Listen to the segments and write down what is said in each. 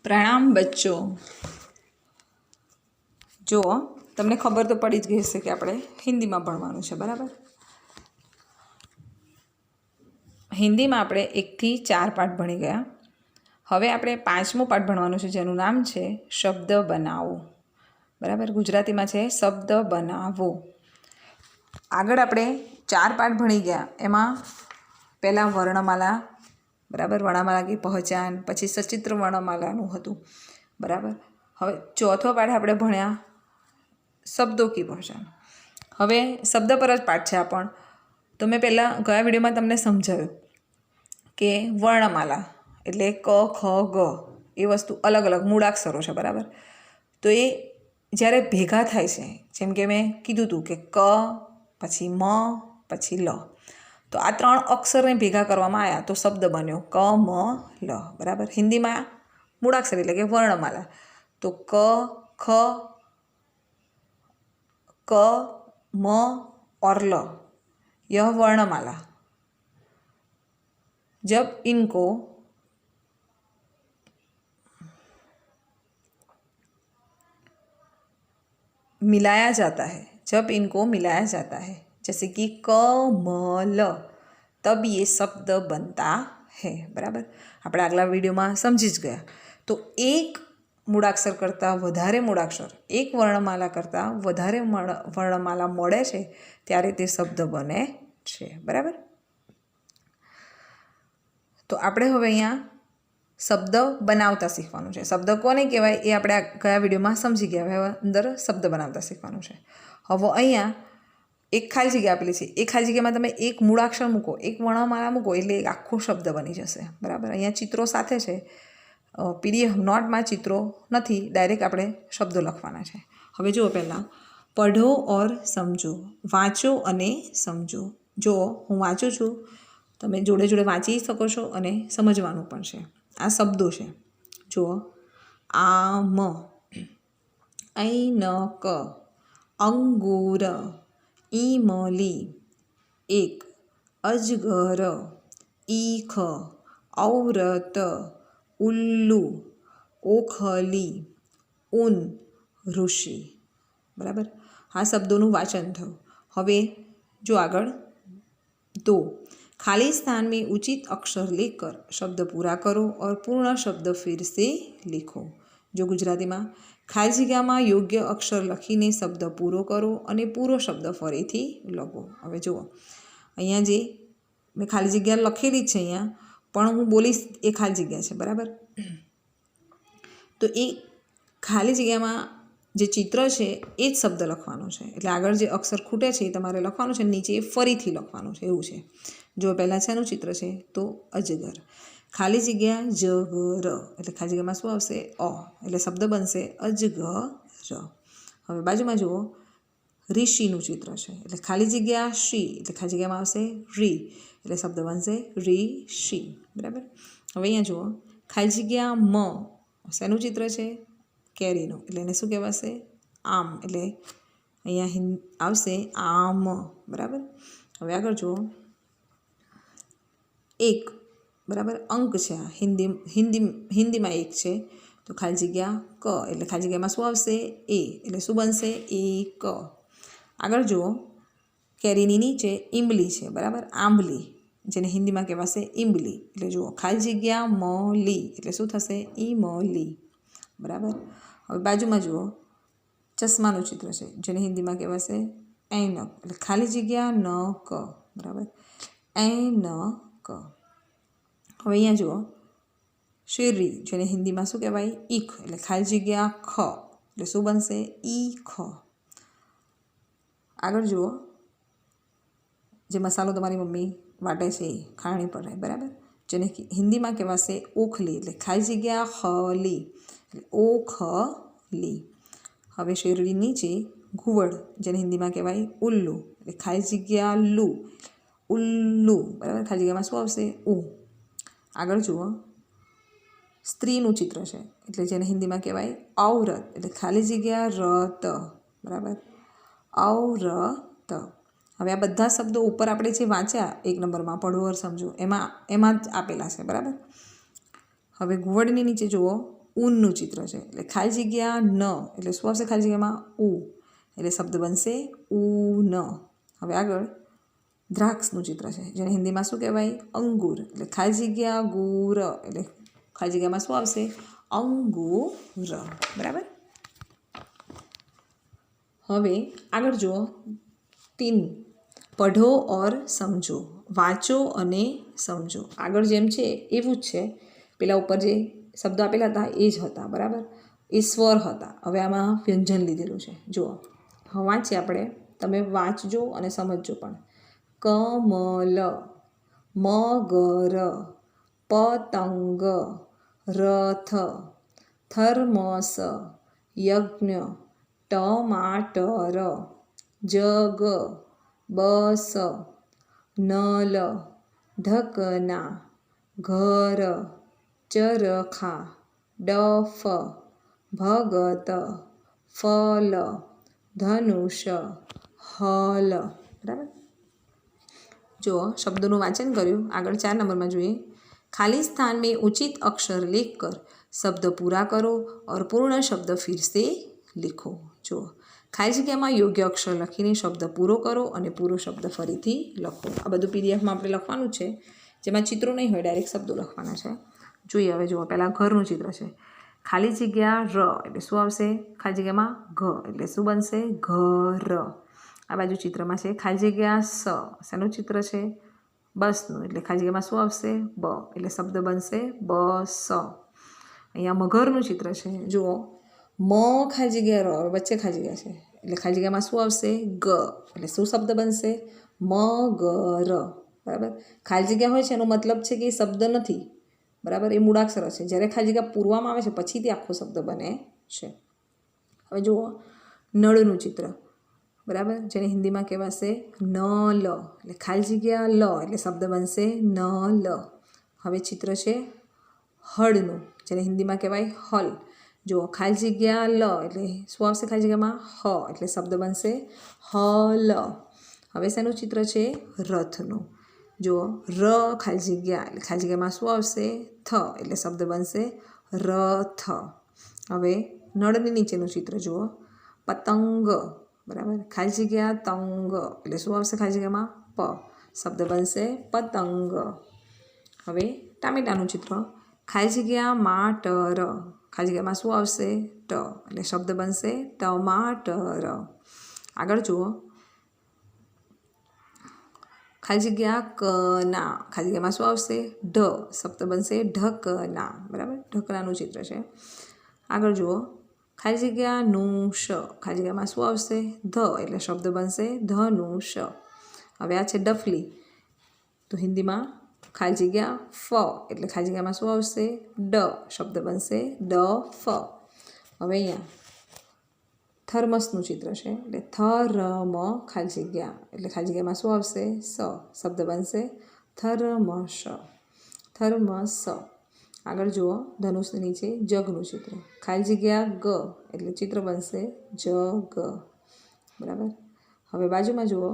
પ્રણામ બચ્ચો। જો તમને ખબર તો પડી જ ગઈ હશે કે આપણે હિન્દીમાં ભણવાનું છે, બરાબર। હિન્દીમાં આપણે 1 થી 4 પાઠ ભણી ગયા। હવે આપણે 5મો પાઠ ભણવાનું છે, જેનું નામ છે શબ્દ બનાવો, બરાબર। ગુજરાતીમાં છે શબ્દ બનાવો। આગળ આપણે 4 પાઠ ભણી ગયા, એમાં પહેલાં વર્ણમાલા, બરાબર, વર્ણમાલા की पहचान, પછી સચિત્ર વર્ણમાલાનું હતું, બરાબર। હવે ચોથો પાઠ આપણે ભણ્યા શબ્દો की पहचान। હવે શબ્દ પર જ પાઠ છે આ પણ। તો મેં પહેલાં ગયા વિડીયોમાં તમને સમજાવ્યું કે વર્ણમાલા એટલે ક ખ ગ એ વસ્તુ અલગ અલગ મૂળાક્ષરો છે, બરાબર। તો એ જ્યારે ભેગા થાય છે, જેમ કે મેં કીધું હતું કે ક પછી મ પછી લ, તો આ 3 અક્ષરને ભેગા કરવામાં આવ્યા તો શબ્દ બન્યો ક મ લ, બરાબર। હિન્દીમાં મૂળાક્ષર એટલે કે વર્ણમાલા, તો ક ખ क म और ल यह वर्णमाला। जब इनको मिलाया जाता है, जब इनको मिलाया जाता है, जैसे कि क म ल, तब ये शब्द बनता है, बराबर। આપણે આગલા વિડીયોમાં સમજી જ ગયા। તો એક મૂળાક્ષર કરતાં વધારે મૂળાક્ષર, એક વર્ણમાલા કરતાં વધારે વર્ણમાલા મળે છે ત્યારે તે શબ્દ બને છે, બરાબર। તો આપણે હવે અહીંયા શબ્દ બનાવતા શીખવાનું છે। શબ્દ કોને કહેવાય એ આપણે ગયા વિડીયોમાં સમજી ગયા। હવે અંદર શબ્દ બનાવતા શીખવાનું છે। હવે અહીંયા એક ખાલી જગ્યા આપેલી છે, એ ખાલી જગ્યામાં તમે એક મૂળાક્ષર મૂકો, એક વર્ણમાલા મૂકો એટલે એક આખો શબ્દ બની જશે, બરાબર। અહીંયા ચિત્રો સાથે છે, પીડીએફ નોટમાં ચિત્રો નથી, ડાયરેક્ટ આપણે શબ્દો લખવાના છે। હવે જુઓ, પહેલાં પઢો ઓર સમજો, વાંચો અને સમજો। જો હું વાંચું છું, તમે જોડે જોડે વાંચી શકો છો અને સમજવાનું પણ છે। આ શબ્દો છે, જુઓ, આમ, ऐनक, अंगूर, ईमली, एक, अजगर, ईख, औरत, उल्लू, ओखली, ऊन, ऋषि, बराबर। आ शब्दों वाचन थयुं। हवे जो आगळ, तो खाली स्थान में उचित अक्षर लेकर शब्द पूरा करो और पूर्ण शब्द फिर से लिखो। जो गुजराती में खाली जग्यामां योग्य अक्षर लखीने शब्द पूरो करो और पूरो शब्द फरीथी लखो। हवे जुओ, अहींया जे मैं खाली जग्या लखेली ज छे, अहींया पण हूँ बोलीश ए खाली जग्या छे, बराबर। तो ए खाली जग्यामां जे चित्र छे ए ज शब्द लखवानो छे, एटले आगळ जे अक्षर खूटे छे तमारे लखवानुं छे, नीचे फरीथी लखवानुं छे, एवुं छे। जो पहला छेनुं चित्र छे तो अजगर, खाली जग्या जगर एटले खाली जग्यामां शुं आवशे अ, एटले शब्द बनशे अजगर। हवे बाजुमां जुओ, ऋषिनुं चित्र छे, एटले खाली जग्या शी एटले खाली जग्यामां आवशे री, एटले शब्द बनशे ऋषि, बराबर। हवे अहींया जुओ, खाली जग्या म, शेनुं चित्र छे केरीनुं, एटले एने शुं कहेवाशे आम, एटले अहींया आवशे आम, बराबर। हवे आगळ जुओ, एक, बराबर, अंक है, हिंदी में एक है, तो खाली जग्या क एटले खाली जग्या में शुं आवशे ए, एटले शुं बनशे एक। आगळ जुओ, केरीनी नीचे ईमली है, बराबर, आंबली, जेने हिंदी में कहेवाशे ईमली, एटले जुओ खाली जग्या मली एटले शुं थशे ईमली, बराबर। हवे बाजुमां जुओ, चश्मानुं चित्र है, जेने हिंदी में कहेवाशे ऐनक, एटले खाली जग्या नक, बराबर, ऐनक। हवे अहींया जुओ, शेरडी, जेने हिंदी में शुं कहेवाय ईख, एटले खाली जग्या ख, एटले शुं बनशे ईख। आगळ जुओ, जे मसालो तमारी मम्मी वाटे छे खाणी पर रहे, बराबर, जेने हिंदी में कहेवाशे ओखली, एटले खाली जग्या हली, एटले ओखली। हवे शेरडी नीचे घुवड़, जेने हिंदी में कहेवाय उल्लू, एटले खाली जग्या लू, उल्लू, बराबर, खाली जग्या में शुं आवशे ऊ। आगळ जुओ, स्त्रीनुं चित्र है, एटले जेने हिंदी में कहेवाय औरत, एटले खाली जग्या रत, बराबर, औरत। हवे आ बधा शब्दों ऊपर आपणे जे वांच्या 1 नंबर में पढ़ो और समझो एमां ज आपेला छे, बराबर। हवे घुवड़नी नीचे जुओ, ઊનનું ચિત્ર છે એટલે ખાલી જગ્યા ન એટલે શું આવશે ખાલી જગ્યામાં ઉ એટલે શબ્દ બનશે ઉન. હવે આગળ દ્રાક્ષનું ચિત્ર છે જેને હિન્દીમાં શું કહેવાય અંગૂર એટલે ખાલી જગ્યા ગુર એટલે ખાલી જગ્યામાં શું આવશે અંગૂર. બરાબર. હવે આગળ જુઓ 3 પઢો ઓર સમજો, વાંચો અને સમજો. આગળ જેમ છે એવું જ છે, પેલા ઉપર જે શબ્દો આપેલા હતા એ જ હતા. બરાબર, એ સ્વર હતા. હવે આમાં વ્યંજન લીધેલું છે. જુઓ, હવે વાંચીએ આપણે, તમે વાંચજો અને સમજજો પણ. કમલ, મગર, પતંગ, રથ, થર્મસ, યજ્ઞ, ટમાટર, જગ, બસ, નલ, ઢકના, ઘર, ચરખા, ડફ, ભગત, ફલ, ધનુષ, હલ. બરાબર. જો શબ્દોનું વાંચન કર્યું. આગળ 4 નંબરમાં જોઈએ. खाली स्थान में उचित अक्षर लिखकर शब्द पूरा करो और पूर्ण शब्द फिर से लिखो. જો ખાલી જગ્યામાં યોગ્ય અક્ષર લખીને શબ્દ પૂરો કરો અને પૂરો શબ્દ ફરીથી લખો. આ બધું પીડીએફમાં આપણે લખવાનું છે, જેમાં ચિત્રો નહીં હોય, ડાયરેક્ટ શબ્દો લખવાના છે. જોઈએ હવે જુઓ, પહેલાં ઘરનું ચિત્ર છે. ખાલી જગ્યા ર એટલે શું આવશે ખાલી જગ્યામાં ઘ એટલે શું બનશે ઘર. આ બાજુ ચિત્રમાં છે ખાલી જગ્યા સ, શેનું ચિત્ર છે બસનું એટલે ખાલી જગ્યામાં શું આવશે બ એટલે શબ્દ બનશે બસ. અહીંયા મગરનું ચિત્ર છે. જુઓ, મ ખાલી જગ્યા ર વચ્ચે ખાલી જગ્યા છે એટલે ખાલી જગ્યામાં શું આવશે ગ એટલે શું શબ્દ બનશે મગર. બરાબર. ખાલી જગ્યા હોય છે એનો મતલબ છે કે એ શબ્દ નથી. બરાબર, એ મૂળાક્ષર છે. જ્યારે ખાલી જગ્યા પૂરવામાં આવે છે પછી તે આખો શબ્દ બને છે. હવે જુઓ, નળનું ચિત્ર. બરાબર, જેને હિન્દીમાં કહેવાશે નલ એટલે ખાલી જગ્યા લ એટલે શબ્દ બનશે નલ. હવે ચિત્ર છે હળનું, જેને હિન્દીમાં કહેવાય હલ. જો ખાલી જગ્યા લ એટલે શું આવશે ખાલી જગ્યામાં હ એટલે શબ્દ બનશે હલ. હવે શેનું ચિત્ર છે રથનું. જો ર ખાલી જગ્યા એટલે ખાલી જગ્યામાં શું આવશે થ એટલે શબ્દ બનશે રથ. હવે નળની નીચેનું ચિત્ર જુઓ, પતંગ. બરાબર, ખાલી જગ્યા તંગ એટલે શું આવશે ખાલી જગ્યામાં પ શબ્દ બનશે પતંગ. હવે ટામેટાનું ચિત્ર. ખાલી જગ્યા માટર ખાલી જગ્યામાં શું આવશે ટ એટલે શબ્દ બનશે ટમાટર. આગળ જુઓ, ખાલી જગ્યા કના ખાલી જગ્યામાં શું આવશે ઢ શબ્દ બનશે ઢકના. બરાબર, ઢકનાનું ચિત્ર છે. આગળ જુઓ, ખાલી જગ્યા નુષ ખાલી જગ્યામાં શું આવશે ધ એટલે શબ્દ બનશે ધનુષ. હવે આ છે ડફલી, તો હિન્દીમાં ખાલી જગ્યા ફ એટલે ખાલી જગ્યામાં શું આવશે ડ શબ્દ બનશે ડ ફ. હવે અહીંયા થર્મસનું ચિત્ર છે એટલે થરમ ખાલી જગ્યા એટલે ખાલી જગ્યામાં શું આવશે સ શબ્દ બનશે થર્મસ થર્મસ. આગળ જુઓ, ધનુષની નીચે જગનું ચિત્ર. ખાલી જગ્યા ગ એટલે ચિત્ર બનશે જગ. બરાબર. હવે બાજુમાં જુઓ,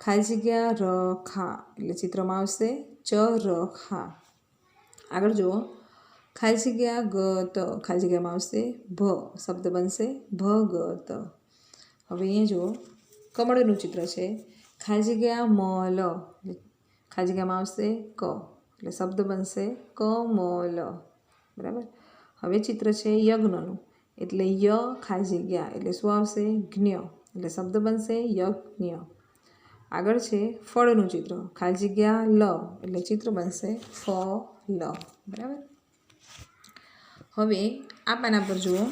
ખાલી જગ્યા રખા એટલે ચિત્રમાં આવશે ચરખા. આગળ જુઓ, ખાલી જગ્યા ગત ખાલી જગ્યામાં આવશે ભ શબ્દ બનશે ભગત. હવે અહીંયા જુઓ, કમળનું ચિત્ર છે. ખાલી જગ્યા મલ એટલે ખાલી જગ્યામાં આવશે ક એટલે શબ્દ બનશે કમલ. બરાબર. હવે ચિત્ર છે યજ્ઞનું એટલે ય ખાલી જગ્યા એટલે શું આવશે જ્ઞ એટલે શબ્દ બનશે યજ્ઞ. આગળ છે ફળનું ચિત્ર. ખાલી જગ્યા લ એટલે ચિત્ર બનશે ફલ. બરાબર. હવે આ પાના પર જુઓ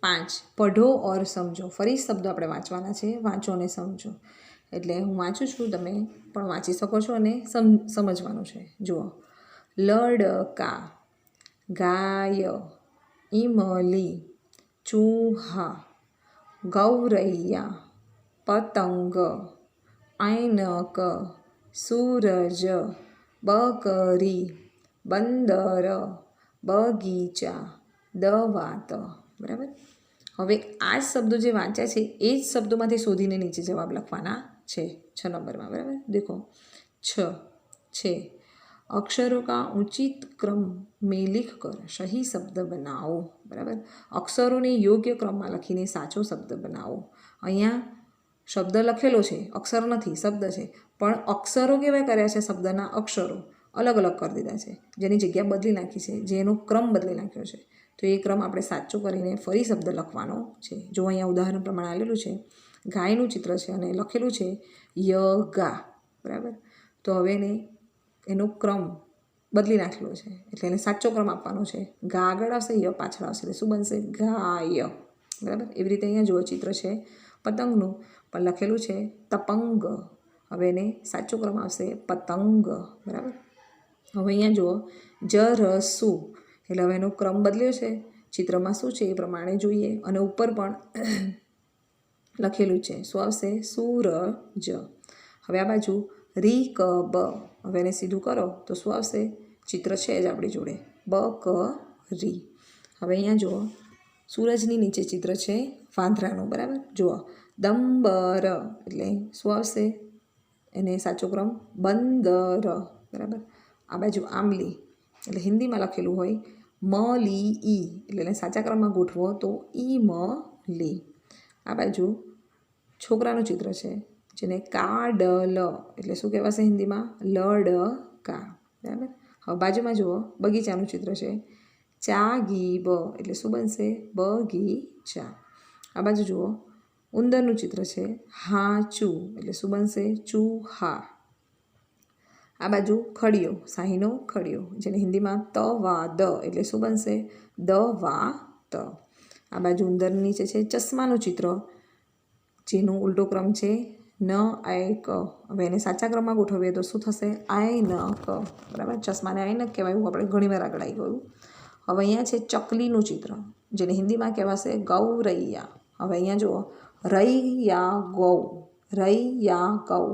5 પઢો ઓર સમજો. ફરી શબ્દો આપણે વાંચવાના છે. વાંચો અને સમજો એટલે હું વાંચું છું, તમે પણ વાંચી શકો છો અને સમજવાનું છે. જુઓ, લડકા, ગાય, ઈમલી, ચૂહા, ગૌરૈયા, પતંગ, ऐनक, सूरज, बकरी, बंदर, बगीचा, दवात. बराबर. હવે આ જ શબ્દો જે વાંચ્યા છે એ જ શબ્દોમાંથી શોધીને નીચે જવાબ લખવાના છે 6 નંબરમાં. બરાબર. દેખો, છ છે, अक्षरों का उचित क्रम में लिखकर सही शब्द बनाओ। बराबर, अक्षरोने योग्य क्रमમાં લખીને સાચો શબ્દ બનાવો. અહીંયા શબ્દ લખેલો છે, અક્ષર નથી, શબ્દ છે, પણ અક્ષરો કેવા કર્યા છે, શબ્દના અક્ષરો અલગ અલગ કરી દીધા છે, જેની જગ્યા બદલી નાખી છે, જેનો ક્રમ બદલી નાખ્યો છે. તો એ ક્રમ આપણે સાચો કરીને ફરી શબ્દ લખવાનો છે. જો અહીંયા ઉદાહરણ પ્રમાણે આવેલું છે, ગાયનું ચિત્ર છે અને લખેલું છે ય ગા. બરાબર, તો હવે એનો ક્રમ બદલી નાખેલો છે, એટલે એને સાચો ક્રમ આપવાનો છે. ગા આગળ આવશે, ય પાછળ આવશે, એટલે શું બનશે? ગાય. બરાબર, એવી રીતે અહીંયા જુઓ ચિત્ર છે પતંગનું, પણ લખેલું છે તપંગ. હવે એને સાચો ક્રમ આવશે પતંગ. બરાબર, હવે અહીંયા જુઓ જરસુ, એટલે હવે એનો ક્રમ બદલ્યો છે. ચિત્રમાં શું છે એ પ્રમાણે જોઈએ. અને ઉપર પણ લખેલું છે, શું આવશે? સૂરજ. હવે આ બાજુ રી ક બ, હવે એને સીધું કરો તો શું આવશે? ચિત્ર છે જ આપણી જોડે, બ ક રી. હવે અહીંયા જુઓ સૂરજની નીચે ચિત્ર છે વાંદરાનું. બરાબર, જુઓ દંબર, એટલે શું આવશે? એને સાચો ક્રમ બંદર. બરાબર, આ બાજુ આંબલી, એટલે હિન્દીમાં લખેલું હોય મ લી ઈ, એટલે એને સાચા ક્રમમાં ગોઠવો તો ઈ મ લી. આ બાજુ છોકરાનું ચિત્ર છે, જેને કાડલ, એટલે શું કહેવાશે હિન્દીમાં? લડકા. બરાબર, હવે બાજુમાં જુઓ બગીચાનું ચિત્ર છે, ચા ગી બ, એટલે શું બનશે? બગીચા. આ બાજુ જુઓ ઉંદરનું ચિત્ર છે, હાચુ, એટલે શું બનશે? ચૂહા. આ બાજુ ખડિયો, શાહીનો ખડિયો, જેને હિન્દીમાં તવા દ, એટલે શું બનશે? દવા ત. આ બાજુ ઉંદરની નીચે છે ચશ્માનું ચિત્ર, જેનો ઉલટો ક્રમ છે ન આય ક. હવે એને સાચા ક્રમમાં ગોઠવીએ તો શું થશે? આય ન ક. બરાબર, ચશ્માને આય ન કહેવાય, એવું આપણે ઘણીવાર આગળ આવી ગયું. હવે અહીંયા છે ચકલીનું ચિત્ર, જેને હિન્દીમાં કહેવાશે ગૌરૈયા. હવે અહીંયા જુઓ રૈયા ગૌ, રૈયા ગૌ.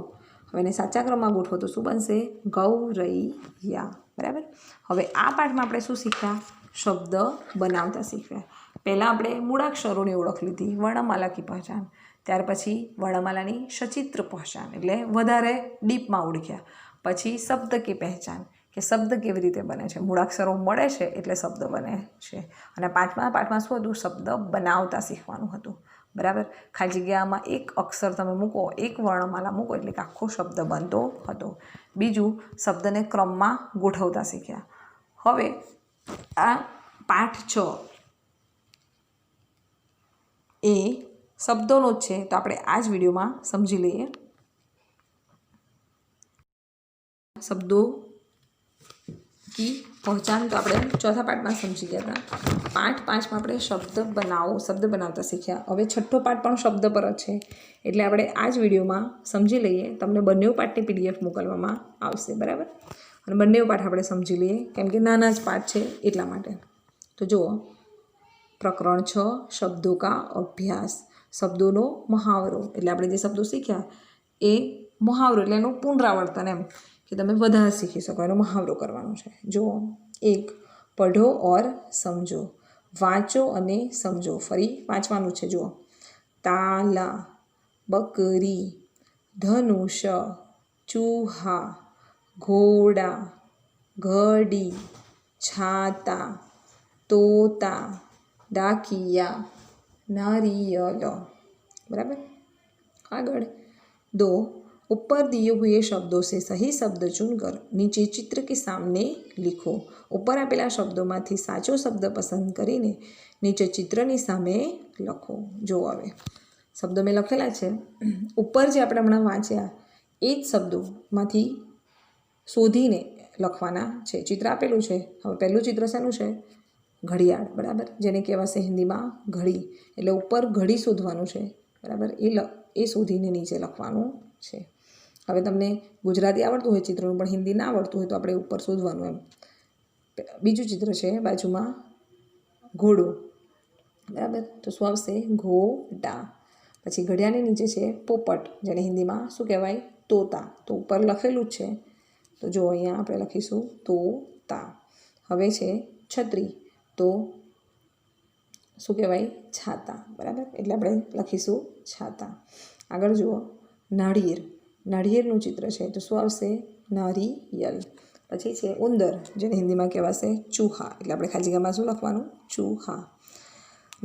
હવે એને સાચા ક્રમમાં ગોઠવો તો શું બનશે? ગૌરૈયા. બરાબર, હવે આ પાઠમાં આપણે શું શીખ્યા? શબ્દ બનાવતા શીખ્યા. પહેલાં આપણે મૂળાક્ષરોની ઓળખ લીધી, વર્ણમાલા કી પહેચાન. ત્યાર પછી વર્ણમાલાની સચિત્ર પહેચાન, એટલે વધારે ડીપમાં ઓળખ્યા. પછી શબ્દ કી પહેચાન, કે શબ્દ કેવી રીતે બને છે, મૂળાક્ષરો મળે છે એટલે શબ્દ બને છે. અને પાંચમા પાઠમાં શું હતું? શબ્દ બનાવતા શીખવાનું હતું. બરાબર, ખાલી જગ્યામાં એક અક્ષર તમે મૂકો, એક વર્ણમાલા મૂકો એટલે કે આખો શબ્દ બનતો હતો. બીજું, શબ્દને ક્રમમાં ગોઠવતા શીખ્યા. હવે આ પાઠ 6 એ શબ્દોનો જ છે, તો આપણે આ જ વિડીયોમાં સમજી લઈએ. શબ્દો કી પહેચાન તો આપણે ચોથા પાઠમાં સમજી ગયા હતા. પાઠ 5માં આપણે શબ્દ બનાવતા શીખ્યા. હવે છઠ્ઠો પાઠ પણ શબ્દ પર જ છે, એટલે આપણે આ જ વિડીયોમાં સમજી લઈએ. તમને બંને પાઠની PDF મોકલવામાં આવશે. બરાબર, અને બંને પાઠ આપણે સમજી લઈએ, કેમ કે નાના જ પાઠ છે એટલા માટે. તો જુઓ, પ્રકરણ 6 શબ્દો કા અભ્યાસ. શબ્દોનો મહાવરો, એટલે આપણે જે શબ્દો શીખ્યા એ મહાવરો, એટલે એનું પુનરાવર્તન, એમ કે તમે વધારે શીખી શકો, એનો મહાવરો કરવાનો છે. જુઓ, 1 પઢો ઓર સમજો, વાંચો અને સમજો. ફરી વાંચવાનું છે. જુઓ, તાલા, બકરી, ધનુષ, ચૂહા, ઘોડા, ઘડી, છાતા, तोता, डाकिया, नारियल। बराबर। आगे 2 ऊपर दिए हुए शब्दों से सही शब्द चुनकर नीचे चित्र के सामने लिखो। ऊपर आपेला शब्दों में साचो शब्द पसंद करीने नीचे चित्रनी सामे लखो। जो हवे शब्दों में लखेला है ऊपर जो आपणे हमणां वांच्या ए ज शब्दों में शोधीने लखवाना है। चित्र आपेलू है। हवे पहलू चित्र शानुं छे? घड़ियाळ। बराबर, जेने कहेवाय हिंदी में घड़ी, एटले ऊपर घड़ी शोधवानुं छे। बराबर, ए शोधीने नीचे लखवानुं छे। हवे तमने गुजराती आवड़तुं होय चित्रनुं पण हिंदी ना आवड़तुं होय तो आपणे ऊपर शोधवानुं एम। बीजुं चित्र छे बाजुमां घोड़ो। बराबर, तो शुं आवशे? घोड़ा। पछी घड़ियाळनी नीचे छे पोपट, जेने हिंदी में शुं कहेवाय? तोता। तो ऊपर लखेलुं ज छे, तो जो अहींया आपणे लखीशुं तोता। हवे छे छतरी, तो शुं कहेवाय? छाता। बराबर, एटले आपणे लखीशुं छाता। आगळ जुओ नाळिયેર। नाळिયેરનું चित्र है तो शुं आवशे? नारियल। પછી છે ઉંદર, જેને હિન્દીમાં કહેવાશે ચૂહા. એટલે આપણે ખાલી જગ્યામાં શું લખવાનું? ચૂહા.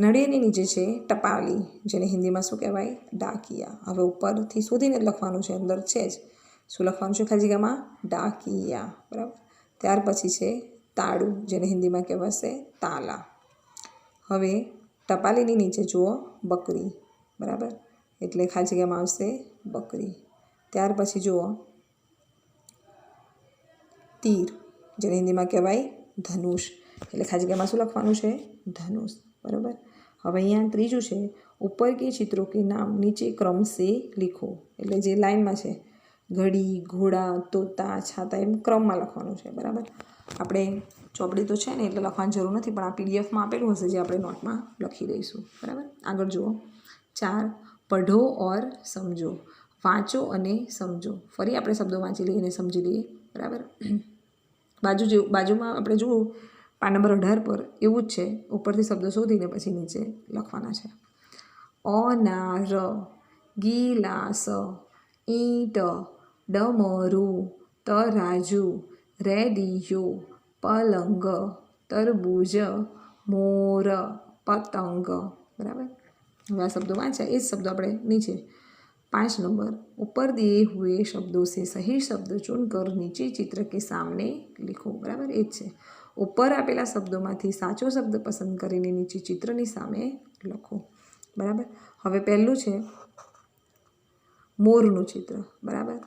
નળિયાની નીચે છે ટપાલી, જેને હિન્દીમાં શું કહેવાય? ડાકિયા. હવે ઉપરથી શોધીને જ લખવાનું છે, અંદર છે જ. શું લખવાનું છે ખાલી જગ્યામાં? ડાકિયા. બરાબર. ત્યાર પછી છે તાળું, જેને હિન્દીમાં કહેવાશે તાલા. હવે ટપાલીની નીચે જુઓ બકરી. બરાબર. એટલે ખાલી જગ્યામાં આવશે બકરી. ત્યાર પછી જુઓ તીર, જેને હિન્દીમાં કહેવાય ધનુષ. એટલે ખાલી જગ્યામાં શું લખવાનું છે? ધનુષ. બરાબર. હવે અહીંયા ત્રીજું છે ઉપર કે ચિત્રો કે નામ નીચે ક્રમ સે લીખો. એટલે જે લાઇનમાં છે ઘડી, ઘોડા, તોતા, છાતા, એમ ક્રમમાં લખવાનું છે. બરાબર. આપણે ચોપડી તો છે ને એટલે લખવાની જરૂર નથી, પણ આ પીડીએફમાં આપેલું હશે જે આપણે નોટમાં લખી દઈશું. બરાબર. આગળ જુઓ 4 પઢો ઓર સમજો. વાંચો અને સમજો. ફરી આપણે શબ્દો વાંચી લઈએ અને સમજી લઈએ. બરાબર. બાજુમાં આપણે જુઓ પાન નંબર 18 પર એવું જ છે. ઉપરથી શબ્દો શોધીને પછી નીચે લખવાના છે. અનાર, ગિલાસ, ઈંટ, ડમરું, તરાજુ, રેડિયો, પલંગ, તરબૂજ, મોર, પતંગ. બરાબર. હવે આ શબ્દો વાંચ્યા, એ જ શબ્દો આપણે નીચે 5 नंबर ऊपर दिए हुए शब्दों से सही शब्द चुनकर नीचे चित्र के सामने लिखो. बराबर. એ જ છે. ઉપર આપેલા શબ્દોમાંથી સાચો શબ્દ પસંદ કરીને નીચે ચિત્રની સામે લખો. બરાબર. હવે પહેલું છે મોરનું ચિત્ર. બરાબર.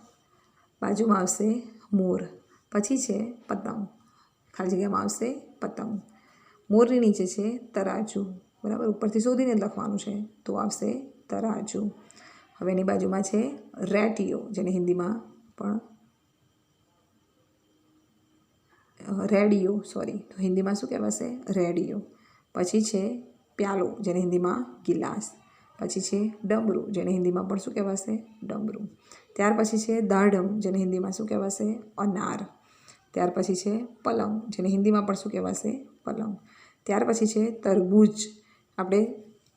બાજુમાં આવશે મોર. પછી છે પતંગ. ખાલી જગ્યામાં આવશે પતંગ. મોરની નીચે છે તરાજુ. બરાબર. ઉપરથી શોધીને જ લખવાનું છે, તો આવશે તરાજુ. હવે એની બાજુમાં છે રેડિયો, જેને હિન્દીમાં પણ રેડિયો, તો હિન્દીમાં શું કહેવાશે? રેડિયો. પછી છે પ્યાલો, જેને હિન્દીમાં ગિલાસ. પછી છે ડમરું, જેને હિન્દીમાં પણ શું કહેવાશે? ડમરું. ત્યાર પછી છે દાઢમ, જેને હિન્દીમાં શું કહેવાશે? અનાર. ત્યાર પછી છે પલંગ, જેને હિન્દીમાં પણ શું કહેવાશે? પલંગ. ત્યાર પછી છે તરબૂચ. આપણે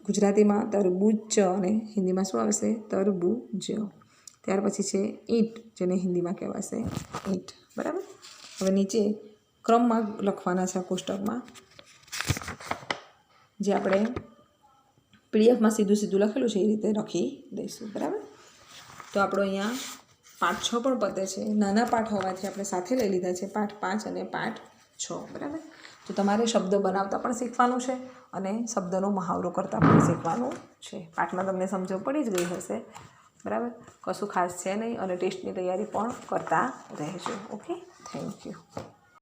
ગુજરાતીમાં તરબૂચ અને હિન્દીમાં શું આવશે? તરબૂજ. ત્યાર પછી છે ઈંટ, જેને હિન્દીમાં કહેવાશે ઈંટ. બરાબર. હવે નીચે ક્રમમાં લખવાના છે કોષ્ટકમાં, જે આપણે પીડીએફમાં સીધું લખેલું છે એ રીતે લખી દઈશું. બરાબર. તો આપણો અહીંયા પાઠ 6 પણ પતે છે. નાના પાઠ હોવાથી આપણે સાથે લઈ લીધા છે પાઠ 5 અને પાઠ 6. બરાબર. તો તમારે શબ્દ બનાવતા પણ શીખવાનું છે અને શબ્દનો મહાવરો કરતાં પણ શીખવાનું છે. પાઠમાં તમને સમજ પડી જ ગઈ હશે. બરાબર. કશું ખાસ છે નહીં અને ટેસ્ટની તૈયારી પણ કરતા રહેજો. ઓકે. Thank you.